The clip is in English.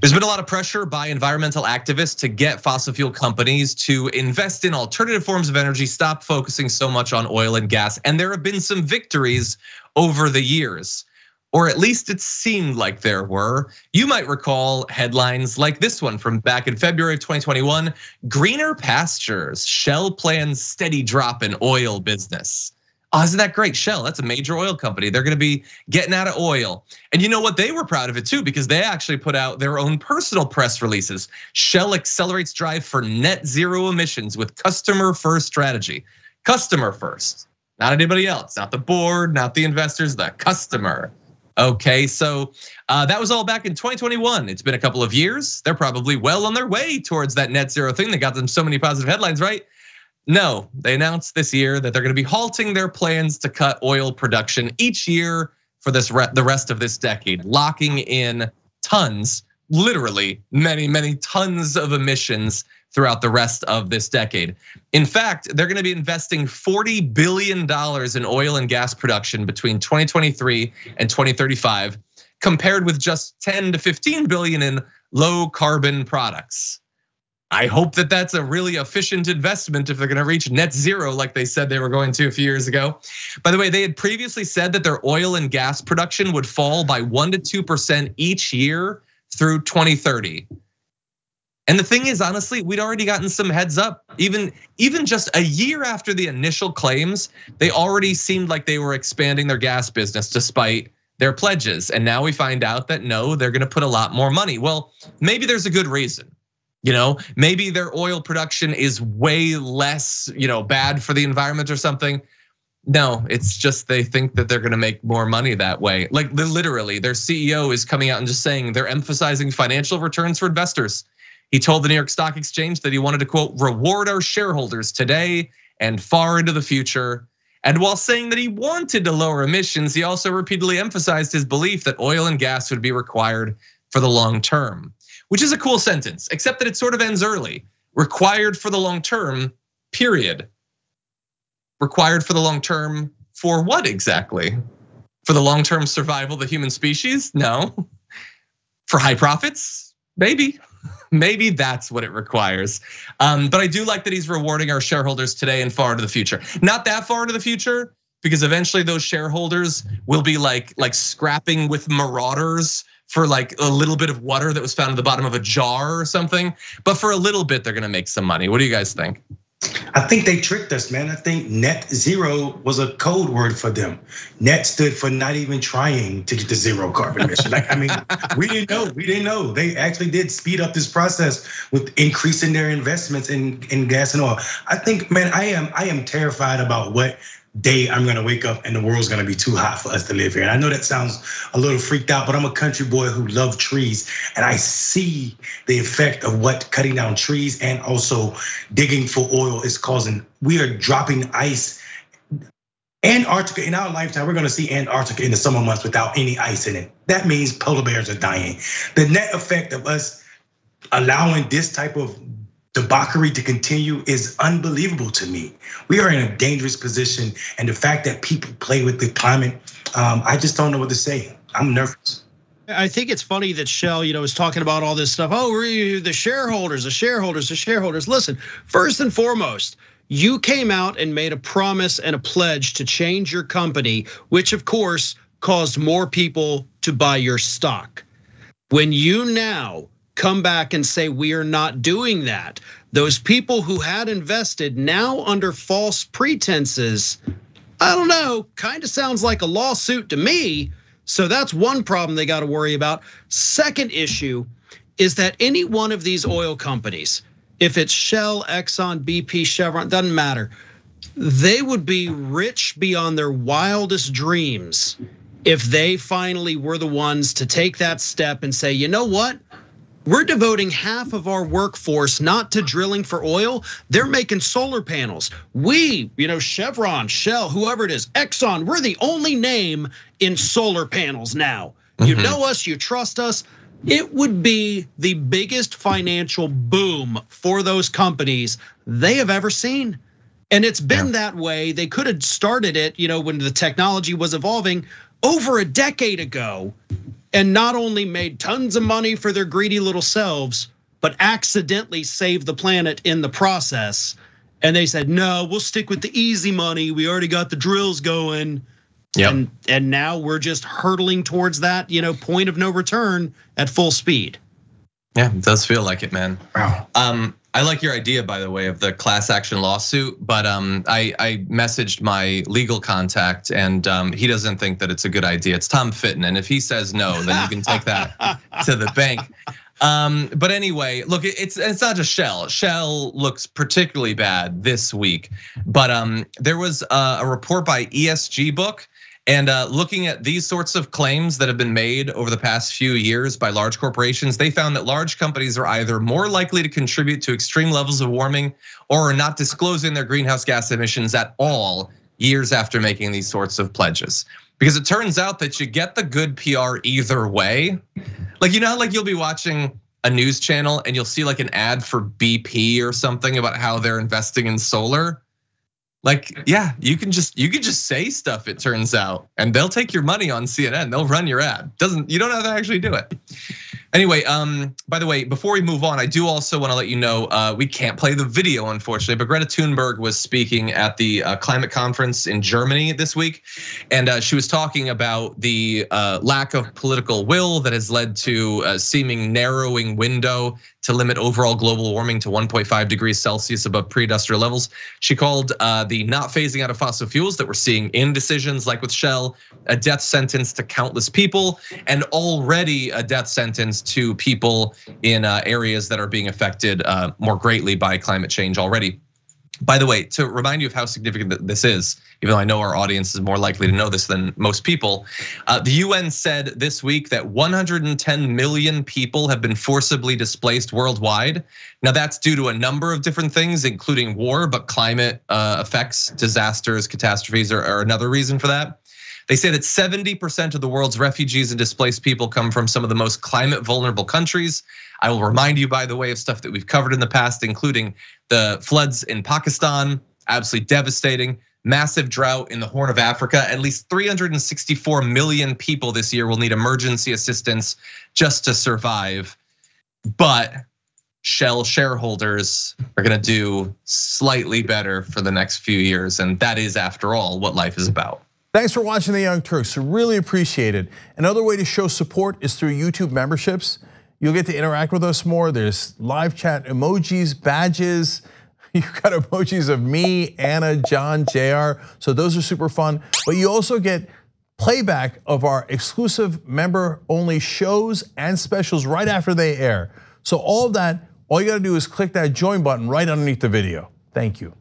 There's been a lot of pressure by environmental activists to get fossil fuel companies to invest in alternative forms of energy, stop focusing so much on oil and gas. And there have been some victories over the years, or at least it seemed like there were. You might recall headlines like this one from back in February of 2021, greener pastures, Shell plans steady drop in oil business. Oh, isn't that great? Shell, that's a major oil company. They're gonna be getting out of oil. And you know what? They were proud of it too, because they actually put out their own personal press releases. Shell accelerates drive for net zero emissions with customer first strategy. Customer first, not anybody else, not the board, not the investors, the customer. Okay, so that was all back in 2021. It's been a couple of years. They're probably well on their way towards that net zero thing that got them so many positive headlines, right? No, they announced this year that they're gonna be halting their plans to cut oil production each year for the rest of this decade, locking in tons, literally many tons of emissions throughout the rest of this decade. In fact, they're gonna be investing $40 billion in oil and gas production between 2023 and 2035, compared with just 10 to 15 billion in low carbon products. I hope that that's a really efficient investment if they're gonna reach net zero like they said they were going to a few years ago. By the way, they had previously said that their oil and gas production would fall by 1 to 2% each year through 2030. And the thing is, honestly, we'd already gotten some heads up. Even just a year after the initial claims, they already seemed like they were expanding their gas business despite their pledges. And now we find out that no, they're gonna put a lot more money. Well, maybe there's a good reason. Maybe their oil production is way less, bad for the environment or something. No, it's just they think that they're gonna make more money that way. Like literally, their CEO is coming out and just saying they're emphasizing financial returns for investors. He told the New York Stock Exchange that he wanted to, quote, reward our shareholders today and far into the future. And while saying that he wanted to lower emissions, he also repeatedly emphasized his belief that oil and gas would be required for the long term. Which is a cool sentence, except that it sort of ends early. Required for the long term, period. Required for the long term for what exactly? For the long term survival of the human species? No. For high profits? Maybe. Maybe that's what it requires. But I do like that he's rewarding our shareholders today and far into the future. Not that far into the future, because eventually those shareholders will be like scrapping with marauders for like a little bit of water that was found at the bottom of a jar or something. But for a little bit, they're gonna make some money. What do you guys think? I think they tricked us, man. I think net zero was a code word for them. Net stood for not even trying to get to zero carbon emission. We didn't know. They actually did speed up this process with increasing their investments in gas and oil. I think, man, I am terrified about what day I'm gonna wake up and the world's gonna be too hot for us to live here. And I know that sounds a little freaked out, but I'm a country boy who loves trees. And I see the effect of what cutting down trees and also digging for oil is causing. We are dropping ice. Antarctica, in our lifetime, we're gonna see Antarctica in the summer months without any ice in it. That means polar bears are dying. The net effect of us allowing this type of debauchery to continue is unbelievable to me. We are in a dangerous position, and the fact that people play with the climate, I just don't know what to say. I'm nervous. I think it's funny that Shell, is talking about all this stuff. Oh, we're the shareholders. Listen, first and foremost, you came out and made a promise and a pledge to change your company, which of course caused more people to buy your stock. When you now come back and say we are not doing that, those people who had invested now under false pretenses, I don't know, kind of sounds like a lawsuit to me. So that's one problem they got to worry about. Second issue is that any one of these oil companies, if it's Shell, Exxon, BP, Chevron, doesn't matter, they would be rich beyond their wildest dreams if they finally were the ones to take that step and say, you know what? We're devoting half of our workforce not to drilling for oil. They're making solar panels. We, Chevron, Shell, whoever it is, Exxon, we're the only name in solar panels now. You know us, you trust us. It would be the biggest financial boom for those companies they have ever seen. And it's been that way. They could have started it, when the technology was evolving over a decade ago. and not only made tons of money for their greedy little selves, but accidentally saved the planet in the process. And they said, no, we'll stick with the easy money. We already got the drills going. Yep. And now we're just hurtling towards that, point of no return at full speed. Yeah, it does feel like it, man. Wow. I like your idea, by the way, of the class action lawsuit, but I messaged my legal contact, and he doesn't think that it's a good idea. It's Tom Fitton, and if he says no, then you can take that to the bank. But anyway, look, it's not just Shell. Shell looks particularly bad this week, but there was a report by ESG Book. And looking at these sorts of claims that have been made over the past few years by large corporations, they found that large companies are either more likely to contribute to extreme levels of warming or are not disclosing their greenhouse gas emissions at all years after making these sorts of pledges. Because it turns out that you get the good PR either way. Like, like you'll be watching a news channel and you'll see like an ad for BP or something about how they're investing in solar. Like, yeah, you can just say stuff, it turns out, and they'll take your money on CNN. They'll run your ad. You don't have to actually do it. Anyway, by the way, before we move on, I do also want to let you know we can't play the video, unfortunately, but Greta Thunberg was speaking at the climate conference in Germany this week, and she was talking about the lack of political will that has led to a seeming narrowing window to limit overall global warming to 1.5 degrees Celsius above pre-industrial levels. She called the not phasing out of fossil fuels that we're seeing in decisions like with Shell a death sentence to countless people, and already a death sentence to people in areas that are being affected more greatly by climate change already. By the way, to remind you of how significant this is, even though I know our audience is more likely to know this than most people, the UN said this week that 110 million people have been forcibly displaced worldwide. Now that's due to a number of different things, including war, but climate effects, disasters, catastrophes are another reason for that. They say that 70% of the world's refugees and displaced people come from some of the most climate vulnerable countries. I will remind you, by the way, of stuff that we've covered in the past, including the floods in Pakistan, absolutely devastating, massive drought in the Horn of Africa. At least 364 million people this year will need emergency assistance just to survive. But Shell shareholders are gonna do slightly better for the next few years. And that is, after all, what life is about. Thanks for watching The Young Turks, really appreciate it. Another way to show support is through YouTube memberships. You'll get to interact with us more. There's live chat emojis, badges. You've got emojis of me, Anna, John, JR. So those are super fun. But you also get playback of our exclusive member-only shows and specials right after they air. So all of that, all you gotta do is click that join button right underneath the video. Thank you.